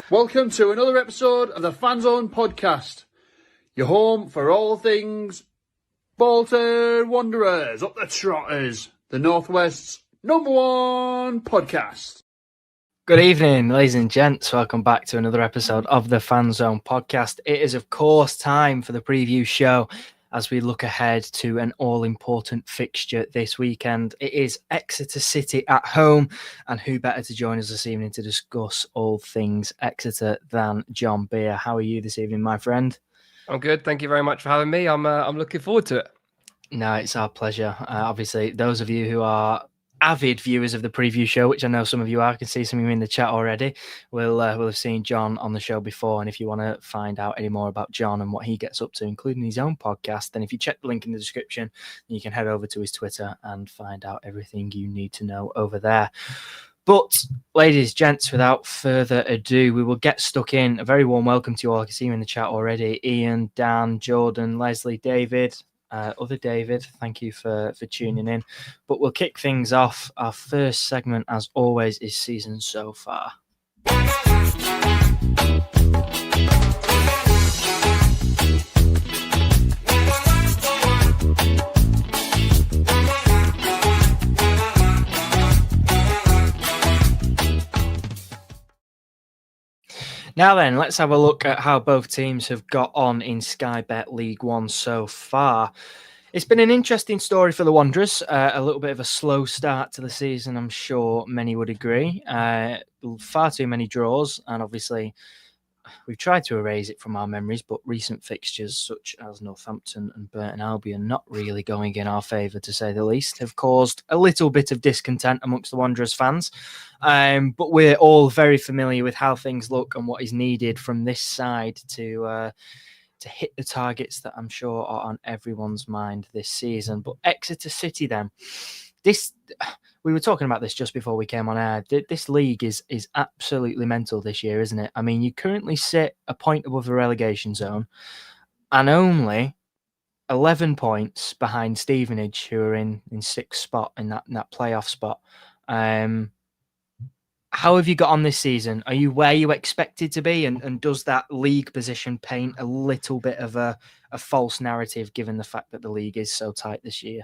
Welcome to another episode of the Fan Zone podcast. Your home for all things Bolton Wanderers, up the Trotters, the Northwest's #1 podcast. Good evening, ladies and gents. Welcome back to another episode of the Fan Zone podcast. It is, of course, time for the preview show as we look ahead to an all-important fixture this weekend. It is Exeter City at home, and who better to join us this evening to discuss all things Exeter than Jon Beer. How are you this evening, my friend? I'm good. Thank you very much for having me. I'm looking forward to it. No, it's our pleasure. Obviously, those of you who are avid viewers of the preview show, which I know some of you are, I can see some of you in the chat already, will have seen Jon on the show before. And if you want to find out any more about Jon and what he gets up to, including his own podcast, then if you check the link in the description, you can head over to his Twitter and find out everything you need to know over there. But, ladies, gents, without further ado, we will get stuck in. A very warm welcome to you all. I can see you in the chat already. Ian, Dan, Jordan, Leslie, David, other David, thank you for tuning in. But we'll kick things off. Our first segment, as always, is season so far. Now then, let's have a look at how both teams have got on in Sky Bet League One so far. It's been an interesting story for the Wanderers. A little bit of a slow start to the season, I'm sure many would agree. Far too many draws, and obviously we've tried to erase it from our memories, but recent fixtures such as Northampton and Burton Albion, not really going in our favour to say the least, have caused a little bit of discontent amongst the Wanderers fans. But we're all very familiar with how things look and what is needed from this side to hit the targets that I'm sure are on everyone's mind this season. But Exeter City then, we were talking about this just before we came on air. This league is absolutely mental this year, isn't it? I mean, you currently sit a point above the relegation zone and only 11 points behind Stevenage, who are in sixth spot in that playoff spot. How have you got on this season? Are you where you expected to be? And does that league position paint a little bit of a false narrative, given the fact that the league is so tight this year?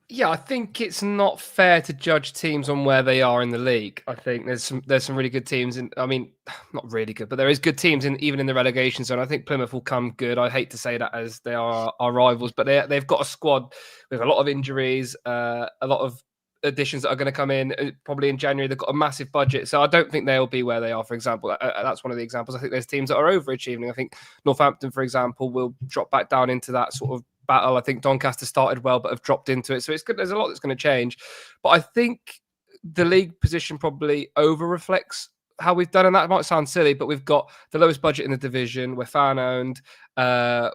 Yeah, I think it's not fair to judge teams on where they are in the league. I think there's some really good teams, not really good, but there is good teams even in the relegation zone. I think Plymouth will come good. I hate to say that as they are our rivals, but they've got a squad with a lot of injuries, a lot of additions that are going to come in probably in January. They've got a massive budget, so I don't think they'll be where they are. For example, that's one of the examples. I think there's teams that are overachieving. I think Northampton, for example, will drop back down into that sort of battle. I think Doncaster started well, but have dropped into it. So it's good. There's a lot that's going to change. But I think the league position probably over reflects how we've done. And that might sound silly, but we've got the lowest budget in the division. We're fan owned.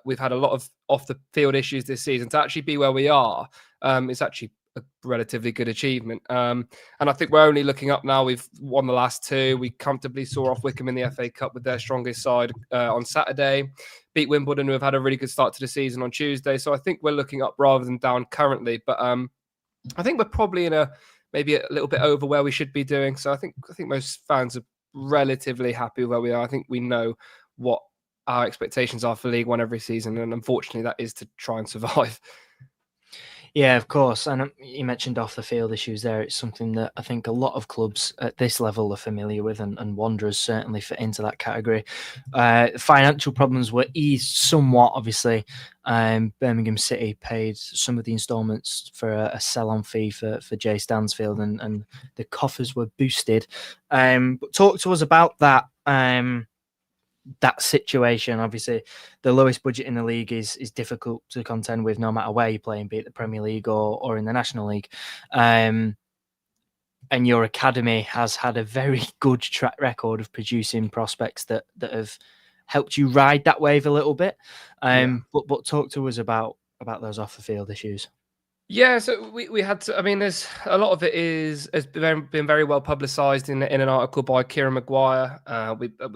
We've had a lot of off the field issues this season. To actually be where we are, it's actually a relatively good achievement. And I think we're only looking up now. We've won the last two. We comfortably saw off Wickham in the FA Cup with their strongest side on Saturday. Beat Wimbledon, who have had a really good start to the season, on Tuesday. So I think we're looking up rather than down currently. But I think we're probably maybe a little bit over where we should be doing. So I think most fans are relatively happy with where we are. I think we know what our expectations are for League One every season. And unfortunately, that is to try and survive. Yeah, of course. And you mentioned off the field issues there. It's something that I think a lot of clubs at this level are familiar with, and Wanderers certainly fit into that category. Financial problems were eased somewhat, obviously. Birmingham City paid some of the instalments for a sell-on fee for Jay Stansfield, and the coffers were boosted. But talk to us about that. that situation. Obviously, the lowest budget in the league is difficult to contend with no matter where you're playing, be it the Premier League or in the National League. And your academy has had a very good track record of producing prospects that have helped you ride that wave a little bit. But talk to us about those off the field issues. Yeah, so we had to. I mean, there's a lot of it has been very well publicised in an article by Kieran Maguire.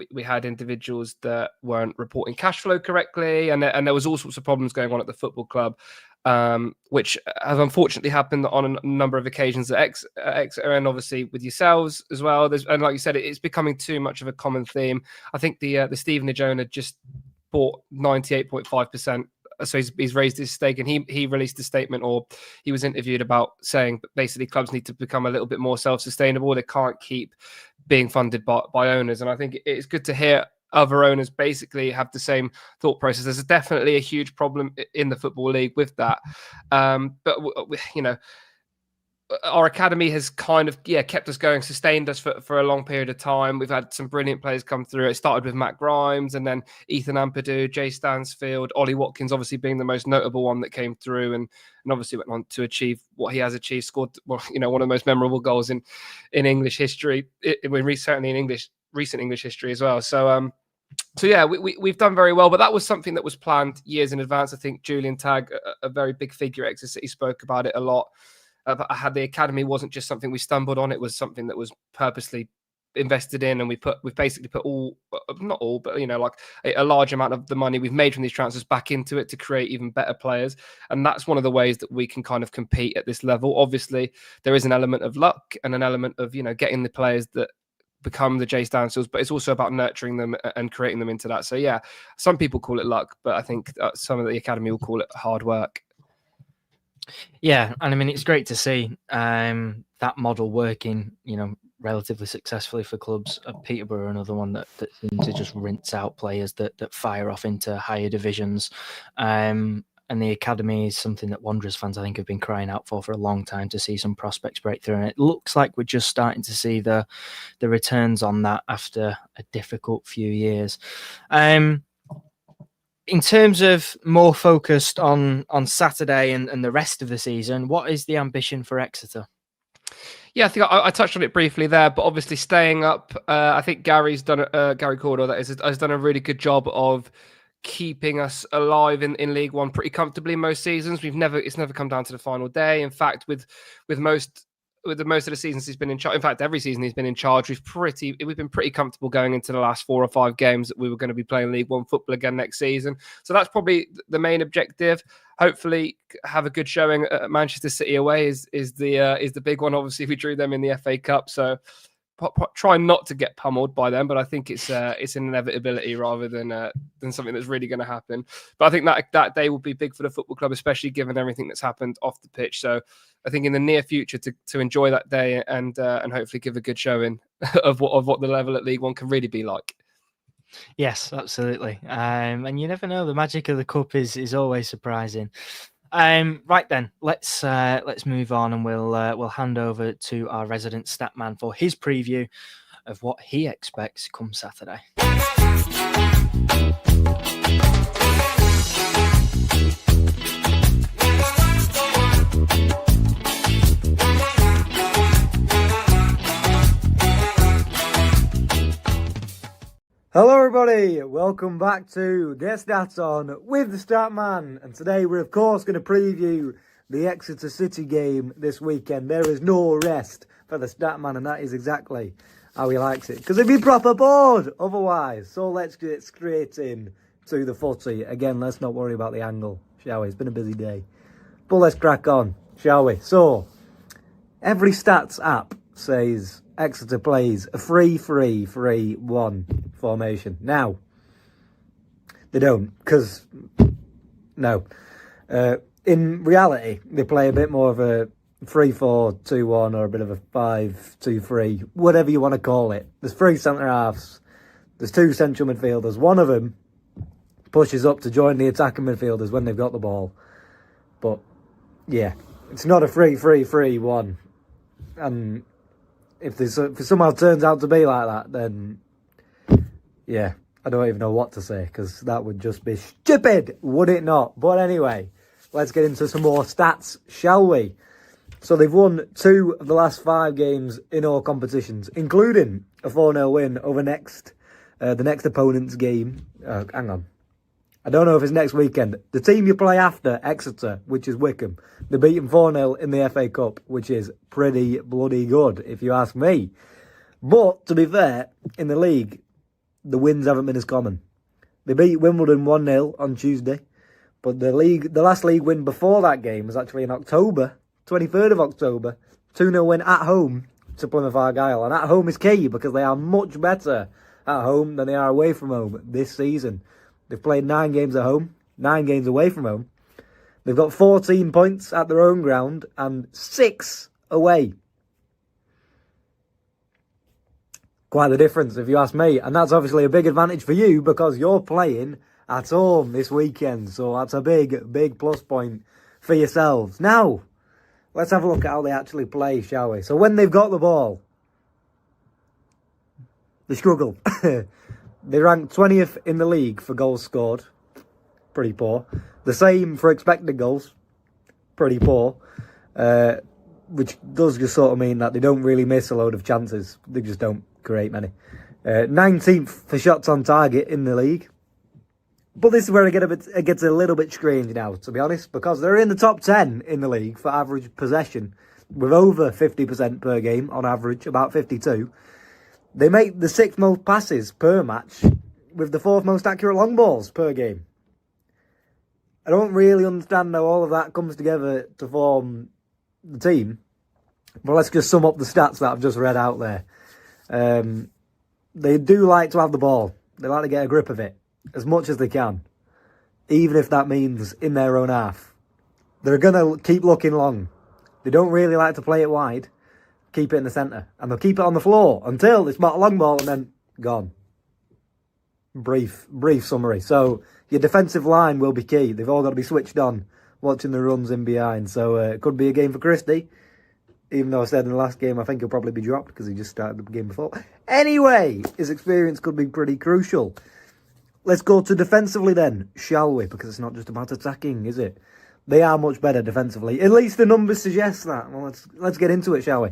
We had individuals that weren't reporting cash flow correctly, and there was all sorts of problems going on at the football club, which have unfortunately happened on a number of occasions at Exeter, and obviously with yourselves as well. And like you said, it's becoming too much of a common theme. I think the Stevenage owner just bought 98.5%. So he's raised his stake, and he released a statement, or he was interviewed about saying basically clubs need to become a little bit more self-sustainable. They can't keep being funded by owners. And I think it's good to hear other owners basically have the same thought process. There's definitely a huge problem in the Football League with that. But you know, our academy has kind of kept us going, sustained us for a long period of time. We've had some brilliant players come through. It started with Matt Grimes, and then Ethan Ampadu, Jay Stansfield, Ollie Watkins obviously being the most notable one that came through, and obviously went on to achieve what he has achieved, scored one of the most memorable goals in English history, certainly in recent English history as well. So yeah, we've done very well, but that was something that was planned years in advance. I think Julian Tagg, a very big figure at Exeter City, spoke about it a lot. The academy wasn't just something we stumbled on; it was something that was purposely invested in, and we've basically put not all, but like a large amount of the money we've made from these transfers back into it to create even better players. And that's one of the ways that we can kind of compete at this level. Obviously, there is an element of luck and an element of getting the players that become the Jay Stansfields, but it's also about nurturing them and creating them into that. So yeah, some people call it luck, but I think some of the academy will call it hard work. Yeah, and I mean, it's great to see that model working, relatively successfully for clubs. Peterborough, another one that seems to just rinse out players that fire off into higher divisions. And the academy is something that Wanderers fans, I think, have been crying out for a long time, to see some prospects break through. And it looks like we're just starting to see the returns on that after a difficult few years. In terms of more focused on Saturday and the rest of the season, what is the ambition for Exeter? Yeah, I think I touched on it briefly there, but obviously staying up. I think Gary Cordor has done a really good job of keeping us alive in League One pretty comfortably most seasons. It's never come down to the final day. In fact, with most of the seasons he's been in charge, in fact, every season he's been in charge, we've been pretty comfortable going into the last 4 or 5 games that we were going to be playing League One football again next season. So that's probably the main objective. Hopefully, have a good showing at Manchester City away is the big one. Obviously, we drew them in the FA Cup, so try not to get pummeled by them. But I think it's an inevitability rather than something that's really going to happen. But I think that day will be big for the football club, especially given everything that's happened off the pitch. So I think in the near future to enjoy that day and hopefully give a good showing of what the level at League One can really be like. Yes, absolutely. And you never know, the magic of the cup is always surprising. Right then, let's move on, and we'll hand over to our resident stat man for his preview of what he expects come Saturday. Hello everybody, welcome back to Get Stats On with the Statman, and today we're of course going to preview the Exeter City game this weekend. There is no rest for the Statman, and that is exactly how he likes it, because he'd be proper bored otherwise. So let's get straight in to the footy. Again, let's not worry about the angle, shall we? It's been a busy day, but let's crack on, shall we? So, every stats app says Exeter plays a 3-3-3-1 formation. Now, they don't, because, no. In reality, they play a bit more of a 3-4-2-1 or a bit of a 5-2-3, whatever you want to call it. There's 3 centre-halves, there's 2 central midfielders. One of them pushes up to join the attacking midfielders when they've got the ball. But, yeah, it's not a 3-3-3-1. And if it somehow turns out to be like that, then yeah, I don't even know what to say because that would just be stupid, would it not? But anyway, let's get into some more stats, shall we? So they've won 2 of the last 5 games in all competitions, including a 4-0 win over the next opponent's game. Hang on. I don't know if it's next weekend. The team you play after, Exeter, which is Wickham, they beat them 4-0 in the FA Cup, which is pretty bloody good, if you ask me. But, to be fair, in the league, the wins haven't been as common. They beat Wimbledon 1-0 on Tuesday, but the last league win before that game was actually in October, 23rd of October, 2-0 win at home to Plymouth Argyle. And at home is key because they are much better at home than they are away from home this season. They've played 9 games at home, 9 games away from home. They've got 14 points at their own ground and 6 away. Quite the difference, if you ask me. And that's obviously a big advantage for you because you're playing at home this weekend. So that's a big, big plus point for yourselves. Now, let's have a look at how they actually play, shall we? So when they've got the ball, they struggle. They rank 20th in the league for goals scored. Pretty poor. The same for expected goals. Pretty poor. Which does just sort of mean that they don't really miss a load of chances. They just don't create many. 19th for shots on target in the league. But this is where it gets a little bit strange now, to be honest, because they're in the top 10 in the league for average possession, with over 50% per game on average, about 52. They make the 6th most passes per match, with the 4th most accurate long balls per game. I don't really understand how all of that comes together to form the team, but let's just sum up the stats that I've just read out there. They do like to have the ball. They like to get a grip of it as much as they can, even if that means in their own half. They're going to keep looking long. They don't really like to play it wide. Keep it in the centre. And they'll keep it on the floor until they spot a long ball and then gone. Brief summary. So your defensive line will be key. They've all got to be switched on, watching the runs in behind. So it could be a game for Christie. Even though I said in the last game I think he'll probably be dropped because he just started the game before. Anyway, his experience could be pretty crucial. Let's go to defensively then, shall we? Because it's not just about attacking, is it? They are much better defensively. At least the numbers suggest that. Well, let's get into it, shall we?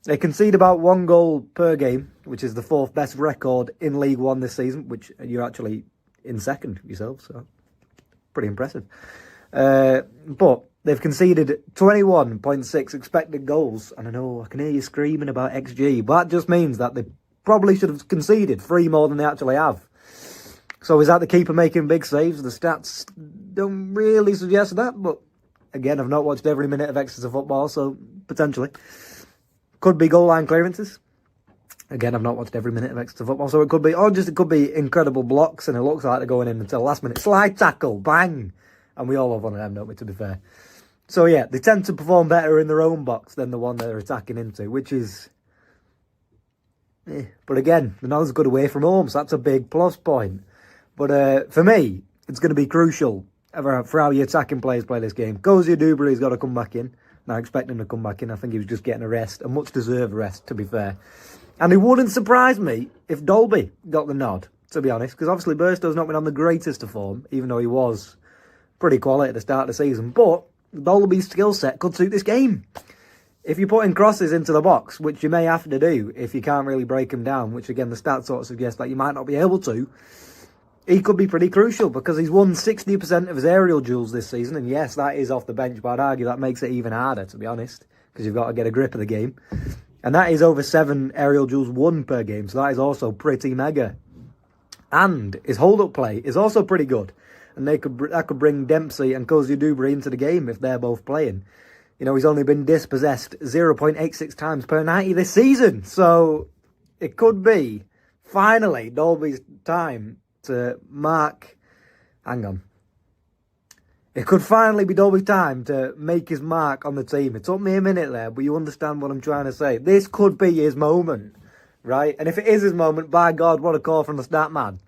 They concede about 1 goal per game, which is the 4th best record in League One this season, which you're actually in second yourself, so pretty impressive. But they've conceded 21.6 expected goals. And I know I can hear you screaming about XG, but that just means that they probably should have conceded 3 more than they actually have. So is that the keeper making big saves? The stats don't really suggest that, but again, I've not watched every minute of Exeter football, so potentially. Could be goal line clearances. Again, I've not watched every minute of Exeter football, so it could be, it could be incredible blocks, and it looks like they're going in until last minute. Slide tackle, bang! And we all love one of them, don't we, to be fair. So yeah, they tend to perform better in their own box than the one they're attacking into, which is... But again, they're not as good away from home, so that's a big plus point. But for me, it's going to be crucial for how your attacking players play this game. Cozy Dubry's got to come back in. Now, I expect him to come back in. I think he was just getting a rest, a much-deserved rest, to be fair. And it wouldn't surprise me if Dolby got the nod, to be honest, because obviously Burstow's not been on the greatest of form, even though he was pretty quality at the start of the season. But Dolby's skill set could suit this game. If you're putting crosses into the box, which you may have to do if you can't really break them down, which again the stats sort of suggest that you might not be able to, he could be pretty crucial because he's won 60% of his aerial duels this season. And yes, that is off the bench, but I'd argue that makes it even harder, to be honest, because you've got to get a grip of the game. And that is over 7 aerial duels won per game, so that is also pretty mega. And his hold-up play is also pretty good. And that could bring Dempsey and Cozy Dubry into the game if they're both playing. You know, he's only been dispossessed 0.86 times per 90 this season. So it could be, finally, Dolby's time to mark... Hang on. It could finally be Dolby's time to make his mark on the team. It took me a minute there, but you understand what I'm trying to say. This could be his moment, right? And if it is his moment, by God, what a call from the stat man.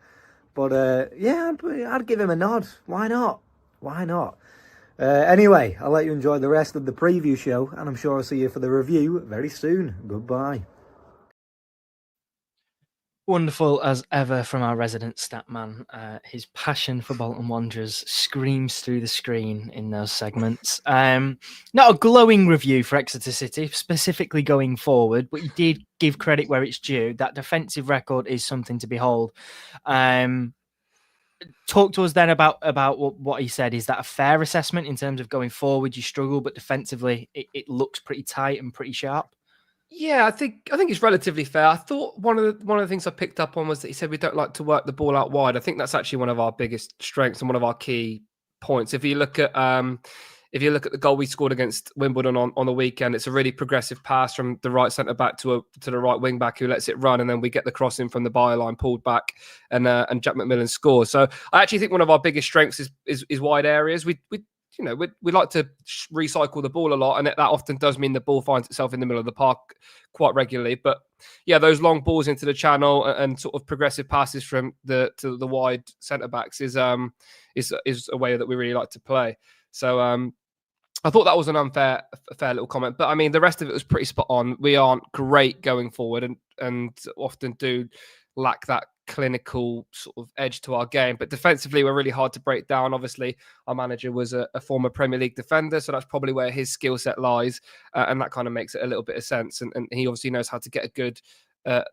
But, yeah, I'd give him a nod. Why not? Why not? Anyway, I'll let you enjoy the rest of the preview show, and I'm sure I'll see you for the review very soon. Goodbye. Wonderful as ever from our resident stat man. His passion for Bolton Wanderers screams through the screen in those segments. Not a glowing review for Exeter City, specifically going forward, but he did give credit where it's due. That defensive record is something to behold. Talk to us then about what he said. Is that a fair assessment in terms of going forward? You struggle, but defensively, it looks pretty tight and pretty sharp. Yeah, I think it's relatively fair. I thought one of the things I picked up on was that he said we don't like to work the ball out wide. I think that's actually one of our biggest strengths and one of our key points. If you look at the goal we scored against Wimbledon on the weekend, it's a really progressive pass from the right centre back to the right wing back who lets it run, and then we get the cross in from the byline pulled back, and Jack McMillan scores. So I actually think one of our biggest strengths is wide areas. We like to recycle the ball a lot, and that often does mean the ball finds itself in the middle of the park quite regularly. But yeah, those long balls into the channel and sort of progressive passes from to the wide centre backs is a way that we really like to play. So I thought that was a fair little comment, but I mean the rest of it was pretty spot on. We aren't great going forward, and often do lack that clinical sort of edge to our game, but defensively we're really hard to break down. Obviously our manager was a former Premier League defender, so that's probably where his skill set lies, and that kind of makes it a little bit of sense, and he obviously knows how to get a good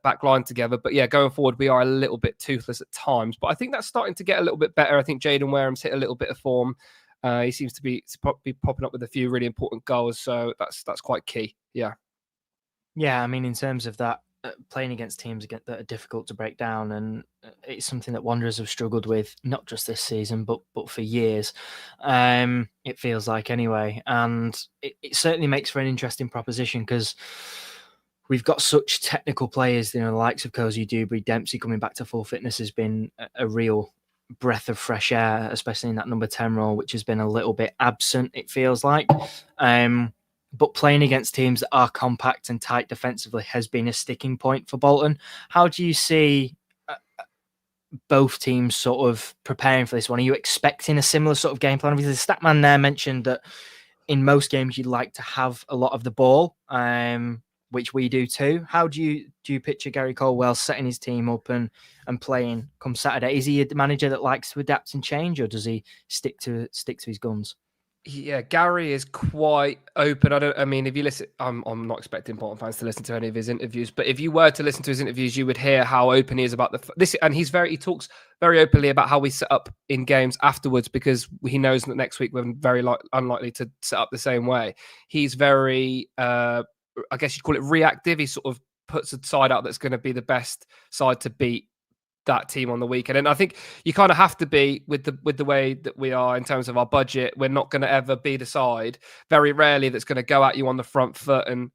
back line together. But yeah, going forward we are a little bit toothless at times, but I think that's starting to get a little bit better. I think Jaden Wareham's hit a little bit of form. He seems to be popping up with a few really important goals, so that's quite key. Yeah, I mean in terms of that, playing against teams that are difficult to break down, and it's something that Wanderers have struggled with not just this season but for years, it feels like anyway, and it certainly makes for an interesting proposition because we've got such technical players. The likes of Cozy Dewberry, Dempsey coming back to full fitness has been a real breath of fresh air, especially in that number 10 role, which has been a little bit absent, it feels like. But playing against teams that are compact and tight defensively has been a sticking point for Bolton. How do you see both teams sort of preparing for this one? Are you expecting a similar sort of game plan? Because the Statman there mentioned that in most games you'd like to have a lot of the ball, which we do too. How do you picture Gary Colwell setting his team up and playing come Saturday? Is he a manager that likes to adapt and change, or does he stick to his guns? Yeah, Gary is quite open. I mean, if you listen, I'm not expecting Bolton fans to listen to any of his interviews, but if you were to listen to his interviews, you would hear how open he is about this. And he talks very openly about how we set up in games afterwards, because he knows that next week we're very unlikely to set up the same way. He's very, I guess you'd call it reactive. He sort of puts a side out that's going to be the best side to beat that team on the weekend, and I think you kind of have to be with the way that we are in terms of our budget. We're not going to ever be the side, very rarely, that's going to go at you on the front foot and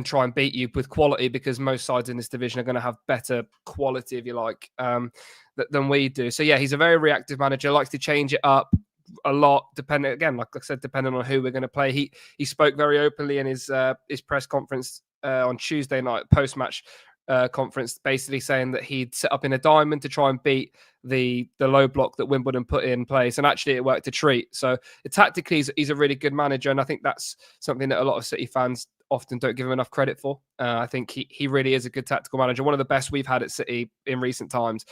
try and beat you with quality, because most sides in this division are going to have better quality, if you like, than we do. So yeah, he's a very reactive manager, likes to change it up a lot, depending, again, like I said, depending on who we're going to play. He spoke very openly in his press conference on Tuesday night, post-match conference, basically saying that he'd set up in a diamond to try and beat the low block that Wimbledon put in place, and actually it worked a treat. So tactically he's a really good manager, and I think that's something that a lot of City fans often don't give him enough credit for. I think he really is a good tactical manager, one of the best we've had at City in recent times.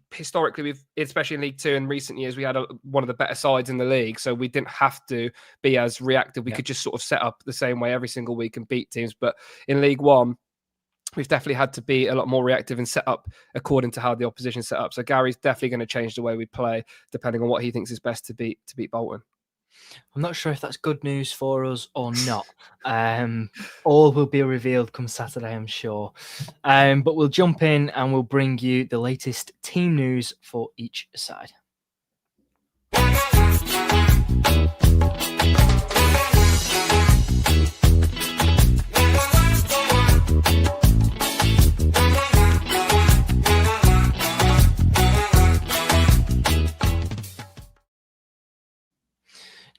Historically, we've, especially in League Two in recent years, we had one of the better sides in the league, so we didn't have to be as reactive. We could just sort of set up the same way every single week and beat teams. But in League One, we've definitely had to be a lot more reactive and set up according to how the opposition set up. So Gary's definitely going to change the way we play, depending on what he thinks is best to beat Bolton. I'm not sure if that's good news for us or not. All will be revealed come Saturday, I'm sure. But we'll jump in and we'll bring you the latest team news for each side.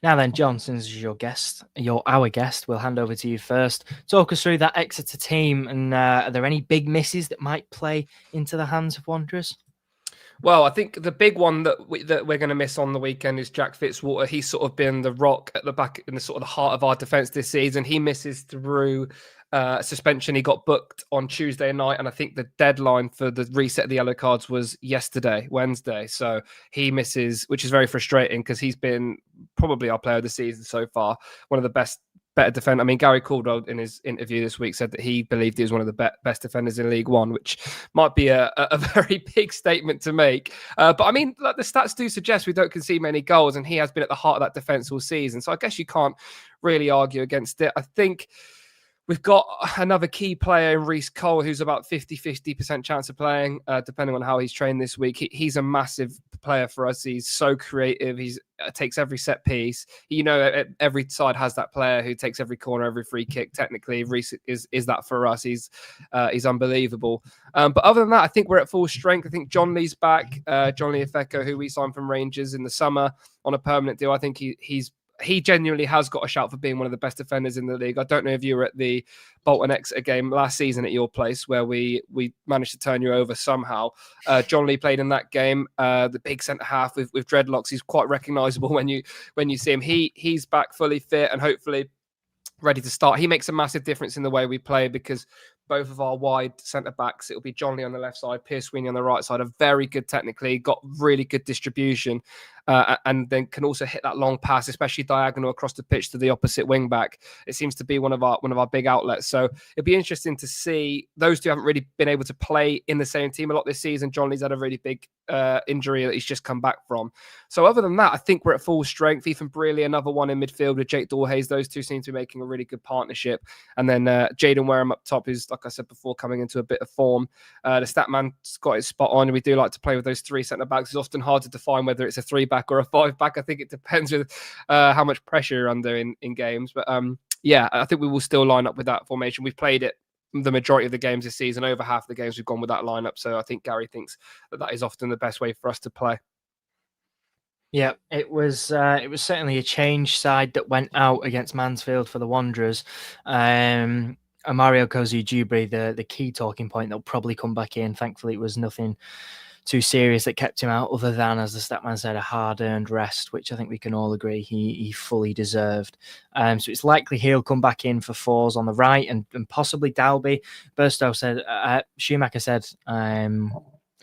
Now then, John, since you're our guest, we'll hand over to you first. Talk us through that Exeter team, and are there any big misses that might play into the hands of Wanderers? Well, I think the big one that we're going to miss on the weekend is Jack Fitzwater. He's sort of been the rock at the back in the sort of the heart of our defence this season. He misses through suspension. He got booked on Tuesday night, and I think the deadline for the reset of the yellow cards was Wednesday. So he misses, which is very frustrating because he's been probably our player of the season so far, one of the better defender. I mean, Gary Caldwell in his interview this week said that he believed he was one of the best defenders in League One, which might be a very big statement to make. But I mean, like the stats do suggest we don't concede many goals, and he has been at the heart of that defence all season. So I guess you can't really argue against it. I think we've got another key player in Reece Cole, who's about 50% chance of playing, depending on how he's trained this week. He's a massive player for us. He's so creative. He takes every set piece. Every side has that player who takes every corner, every free kick. Technically, Reece is that for us. He's unbelievable. But other than that, I think we're at full strength. I think John Lee's back. John Lee Efeko, who we signed from Rangers in the summer on a permanent deal. I think he genuinely has got a shout for being one of the best defenders in the league. I don't know if you were at the Bolton Exeter game last season at your place where we managed to turn you over somehow. John Lee played in that game. The big centre half with dreadlocks. He's quite recognisable when you see him. He's back fully fit and hopefully ready to start. He makes a massive difference in the way we play because both of our wide centre backs, it'll be John Lee on the left side, Pierce Sweeney on the right side, are very good technically, got really good distribution, and then can also hit that long pass, especially diagonal across the pitch to the opposite wing back. It seems to be one of our big outlets. So it'll be interesting to see. Those two haven't really been able to play in the same team a lot this season. John Lee's had a really big injury that he's just come back from. So other than that, I think we're at full strength. Ethan Brearley, another one in midfield with Jake Dorhays. Those two seem to be making a really good partnership. And then Jaden Wareham up top, who's, like I said before, coming into a bit of form. The stat man's got his spot on. We do like to play with those three centre backs. It's often hard to define whether it's a 3-back or a 5-back. I think it depends with how much pressure you're under in games. But yeah, I think we will still line up with that formation. We've played it the majority of the games this season. Over half the games we've gone with that lineup. So I think Gary thinks that is often the best way for us to play. Yeah, it was certainly a change side that went out against Mansfield for the Wanderers. Mario Kozu-Dewberry, the key talking point that'll probably come back in. Thankfully, it was nothing too serious that kept him out, other than, as the statman said, a hard-earned rest, which I think we can all agree he fully deserved. So it's likely he'll come back in for Fours on the right and possibly Dalby. Schumacher said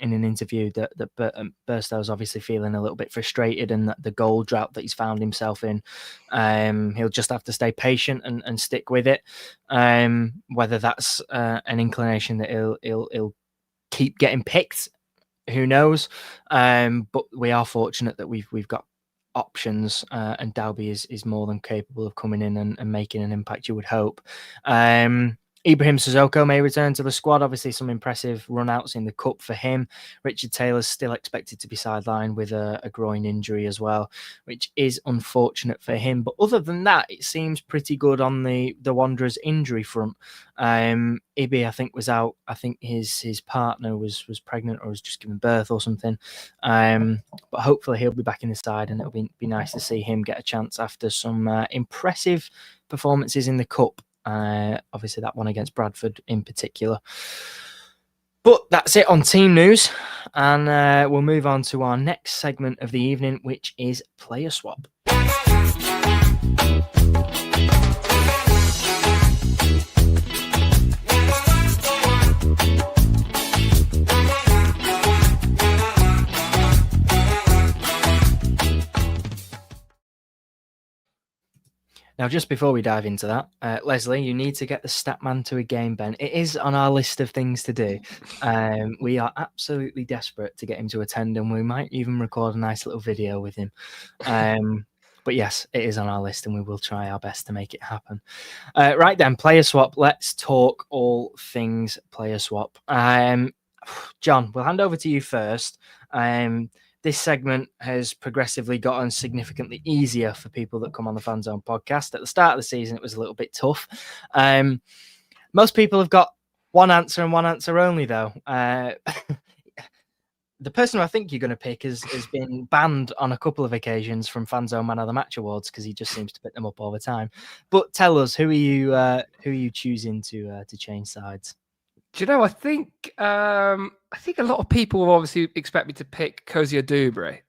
in an interview that Burstow's obviously feeling a little bit frustrated and that the goal drought that he's found himself in, he'll just have to stay patient and stick with it. Whether that's an inclination that he'll keep getting picked, who knows? But we are fortunate that we've got options, and Dalby is more than capable of coming in and making an impact, you would hope. Ibrahim Sissoko may return to the squad. Obviously, some impressive run-outs in the Cup for him. Richard Taylor's still expected to be sidelined with a groin injury as well, which is unfortunate for him. But other than that, it seems pretty good on the Wanderers' injury front. Ibi, I think, was out. I think his partner was pregnant or was just giving birth or something. But hopefully he'll be back in the side, and it'll be nice to see him get a chance after some impressive performances in the Cup. Obviously that one against Bradford in particular. But that's it on team news, and we'll move on to our next segment of the evening, which is Player Swap. Now, just before we dive into that, Leslie, you need to get the Statman to a game, Ben. It is on our list of things to do. We are absolutely desperate to get him to attend, and we might even record a nice little video with him. But yes, it is on our list, and we will try our best to make it happen. Right then, Player Swap. Let's talk all things Player Swap. John, we'll hand over to you first. This segment has progressively gotten significantly easier for people that come on the Fan Zone podcast. At the start of the season, it was a little bit tough. Most people have got one answer and one answer only, though. The person who I think you're going to pick has been banned on a couple of occasions from Fan Zone Man of the Match awards because he just seems to pick them up all the time. But tell us, who are you choosing to change sides? Do you know, I think I think a lot of people will obviously expect me to pick Kozia Dubry,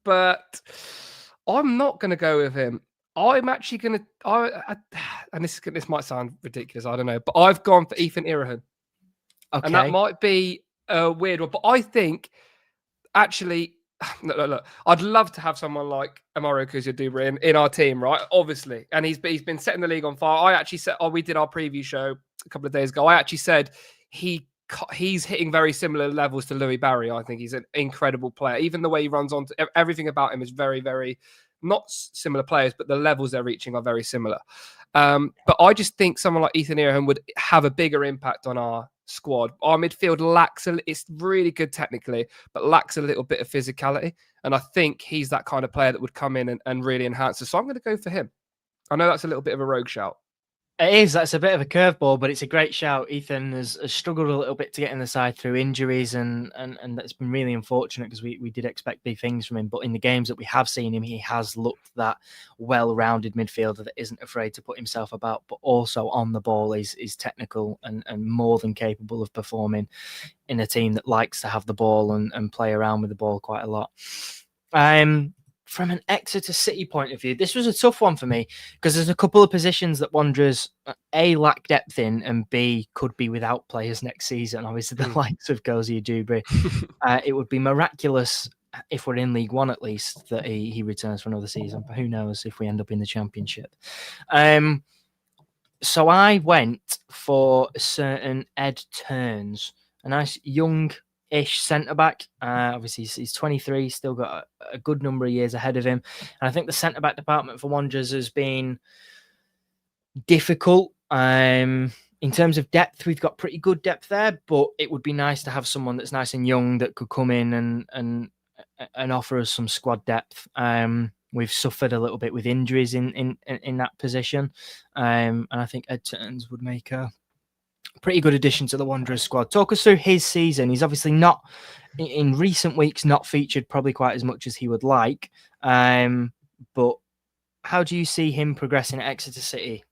but I'm not going to go with him. I'm actually going to, and this might sound ridiculous, I don't know, but I've gone for Ethan Irahan. Okay. And that might be a weird one, but I think actually, look, I'd love to have someone like Amaro Kozia Dubry in our team, right? Obviously. And he's been setting the league on fire. I actually said, we did our preview show a couple of days ago. I actually said he's hitting very similar levels to Louis Barry. I think he's an incredible player. Even the way he runs on, everything about him is very, very, not similar players, but the levels they're reaching are very similar. But I just think someone like Ethan Irahan would have a bigger impact on our squad. Our midfield lacks, it's really good technically, but lacks a little bit of physicality. And I think he's that kind of player that would come in and really enhance us. So I'm going to go for him. I know that's a little bit of a rogue shout. It is. That's a bit of a curveball, but it's a great shout. Ethan has struggled a little bit to get in the side through injuries, and that's been really unfortunate because we did expect big things from him. But in the games that we have seen him, he has looked that well-rounded midfielder that isn't afraid to put himself about, but also on the ball is technical and more than capable of performing in a team that likes to have the ball and play around with the ball quite a lot. From an Exeter City point of view, this was a tough one for me because there's a couple of positions that Wanderers A, lack depth in, and B, could be without players next season. Obviously, the likes of Kozia Dubry. It would be miraculous if we're in League One at least that he returns for another season. But who knows if we end up in the Championship. So I went for a certain Ed Turns, a nice young-ish centre-back. Obviously, he's 23, still got a good number of years ahead of him. And I think the centre-back department for Wanderers has been difficult. In terms of depth, we've got pretty good depth there, but it would be nice to have someone that's nice and young that could come in and offer us some squad depth. We've suffered a little bit with injuries in that position. And I think Ed Turns would make a pretty good addition to the Wanderers squad. Talk us through his season. He's obviously not, in recent weeks, not featured probably quite as much as he would like. But how do you see him progressing at Exeter City?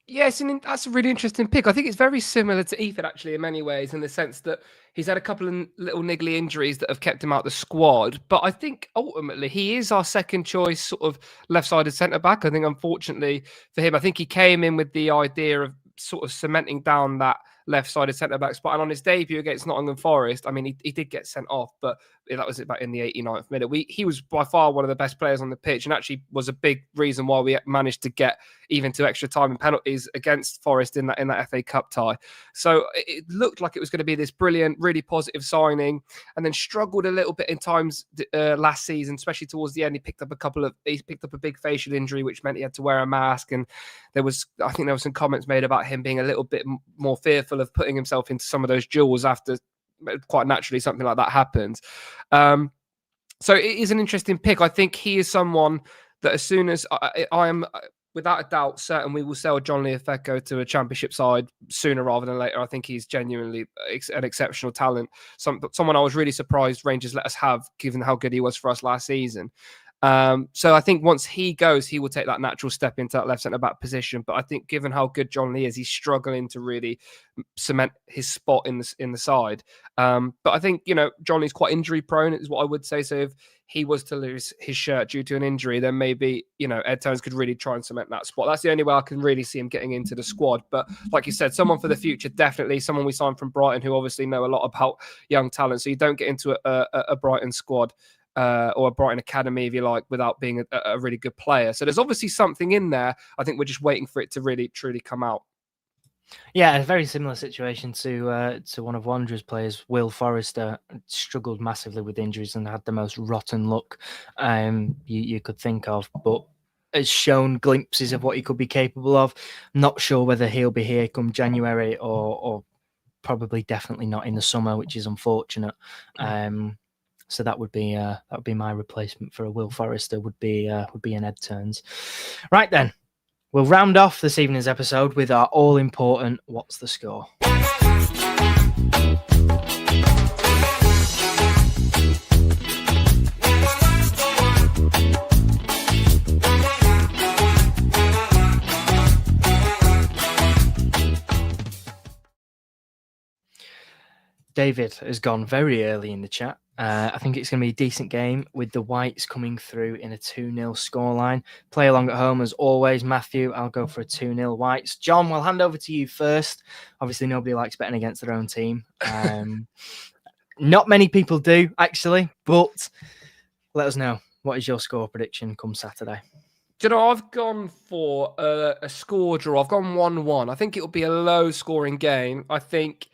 Yes, and that's a really interesting pick. I think it's very similar to Ethan, actually, in many ways, in the sense that he's had a couple of little niggly injuries that have kept him out the squad. But I think ultimately he is our second choice sort of left-sided centre-back. I think, unfortunately for him, I think he came in with the idea of sort of cementing down that left-sided centre-back spot. And on his debut against Nottingham Forest, I mean, he did get sent off, but that was about in the 89th minute. He was by far one of the best players on the pitch and actually was a big reason why we managed to get even to extra time and penalties against Forest in that FA Cup tie. So it looked like it was going to be this brilliant, really positive signing, and then struggled a little bit in times last season, especially towards the end. He picked up a big facial injury, which meant he had to wear a mask. And I think there were some comments made about him being a little bit more fearful of putting himself into some of those duels after quite naturally something like that happens. So it is an interesting pick. I think he is someone that as soon as I am without a doubt certain we will sell John Leofeco to a Championship side sooner rather than later. I think he's genuinely an exceptional talent. Someone I was really surprised Rangers let us have, given how good he was for us last season. So I think once he goes, he will take that natural step into that left centre-back position. But I think given how good John Lee is, he's struggling to really cement his spot in the side. But I think, John Lee's quite injury prone is what I would say. So if he was to lose his shirt due to an injury, then maybe, Ed Turns could really try and cement that spot. That's the only way I can really see him getting into the squad. But like you said, someone for the future, definitely someone we signed from Brighton who obviously know a lot about young talent. So you don't get into a Brighton squad or a Brighton Academy, if you like, without being a really good player. So there's obviously something in there. I think we're just waiting for it to really, truly come out. Yeah, a very similar situation to one of Wanderers' players, Will Forrester, struggled massively with injuries and had the most rotten luck you could think of, but has shown glimpses of what he could be capable of. Not sure whether he'll be here come January or probably definitely not in the summer, which is unfortunate. So that would be my replacement for a Will Forrester. Would be an Ed Turns. Right then, we'll round off this evening's episode with our all-important What's the Score? David has gone very early in the chat. I think it's going to be a decent game with the Whites coming through in a 2-0 scoreline. Play along at home as always. Matthew, I'll go for a 2-0 Whites. John, we'll hand over to you first. Obviously, nobody likes betting against their own team. Not many people do, actually, but let us know. What is your score prediction come Saturday? Do you know, I've gone for a score draw. I've gone 1-1. I think it'll be a low-scoring game. I think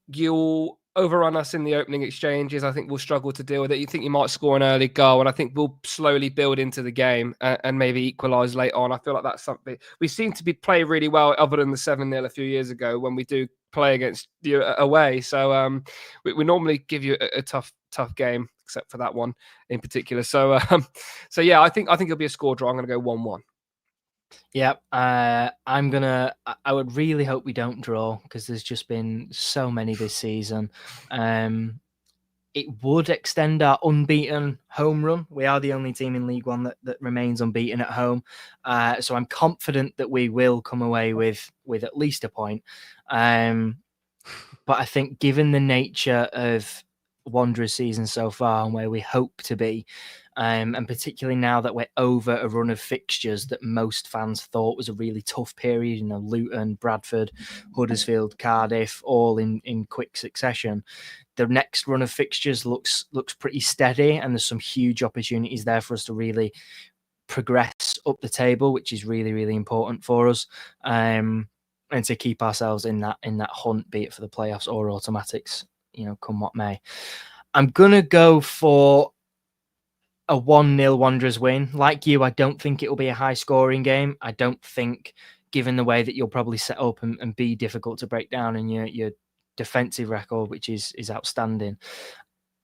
you'll overrun us in the opening exchanges. I think we'll struggle to deal with it. You think you might score an early goal, and I think we'll slowly build into the game and maybe equalise late on. I feel like that's something we seem to be play really well, other than the 7-0 a few years ago when we do play against you away. So we normally give you a tough game, except for that one in particular. So yeah, I think it'll be a score draw. I'm going to go 1-1. Yeah, I would really hope we don't draw, because there's just been so many this season. It would extend our unbeaten home run. We are the only team in League One that remains unbeaten at home. So I'm confident that we will come away with at least a point. But I think given the nature of Wanderers' season so far and where we hope to be, and particularly now that we're over a run of fixtures that most fans thought was a really tough period, Luton, Bradford, Huddersfield, Cardiff, all in quick succession. The next run of fixtures looks pretty steady, and there's some huge opportunities there for us to really progress up the table, which is really, really important for us, and to keep ourselves in that hunt, be it for the playoffs or automatics, come what may. I'm gonna go for a 1-0 Wanderers win. Like you, I don't think it will be a high-scoring game. I don't think, given the way that you'll probably set up and be difficult to break down, and your defensive record, which is outstanding,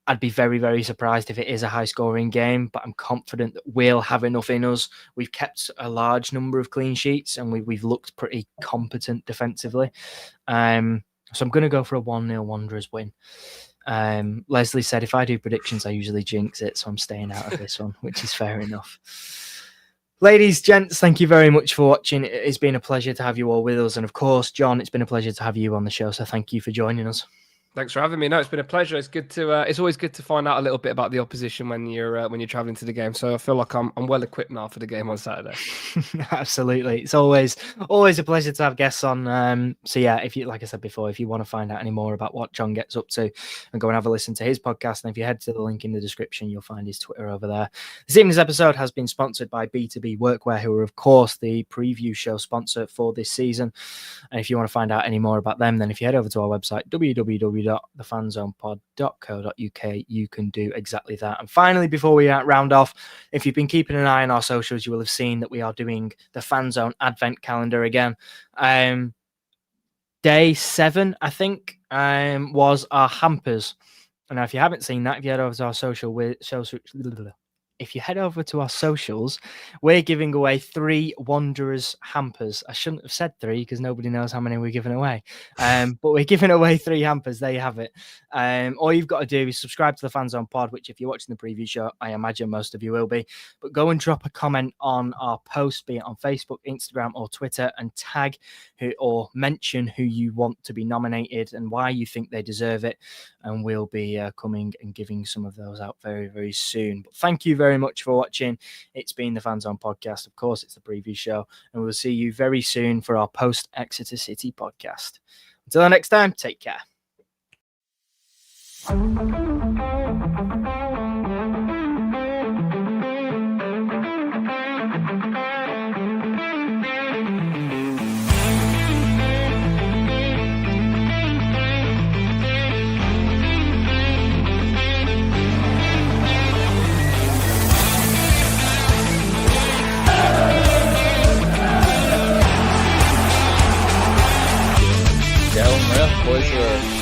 I'd be very, very surprised if it is a high-scoring game, but I'm confident that we'll have enough in us. We've kept a large number of clean sheets, and we've looked pretty competent defensively. So I'm going to go for a 1-0 Wanderers win. Leslie said if I do predictions, I usually jinx it, so I'm staying out of this one, which is fair enough. Ladies, gents, thank you very much for watching. It's been a pleasure to have you all with us. And of course, John, it's been a pleasure to have you on the show. So thank you for joining us. Thanks for having me. No, it's been a pleasure. It's good to. It's always good to find out a little bit about the opposition when you're traveling to the game. So I feel like I'm well equipped now for the game on Saturday. Absolutely, it's always a pleasure to have guests on. So yeah, if you, like I said before, if you want to find out any more about what John gets up to, and go and have a listen to his podcast, and if you head to the link in the description, you'll find his Twitter over there. This evening's episode has been sponsored by B2B Workwear, who are of course the preview show sponsor for this season. And if you want to find out any more about them, then if you head over to our website www.thefanzonepod.co.uk, you can do exactly that. And finally, before we round off, if you've been keeping an eye on our socials, you will have seen that we are doing the Fanzone Advent Calendar again. Day 7, I think, was our hampers. And now, if you haven't seen that, if you head over to our if you head over to our socials, we're giving away 3 Wanderers hampers. I shouldn't have said 3 because nobody knows how many we're giving away. But we're giving away 3 hampers. There you have it. All you've got to do is subscribe to the Fanzone Pod, which if you're watching the preview show, I imagine most of you will be. But go and drop a comment on our post, be it on Facebook, Instagram, or Twitter, and tag or mention who you want to be nominated and why you think they deserve it. And we'll be coming and giving some of those out very, very soon. But thank you very much for watching. It's been the Fanzone Podcast. Of course, it's the preview show, and we'll see you very soon for our post Exeter City podcast. Until the next time, take care. Yeah, boys are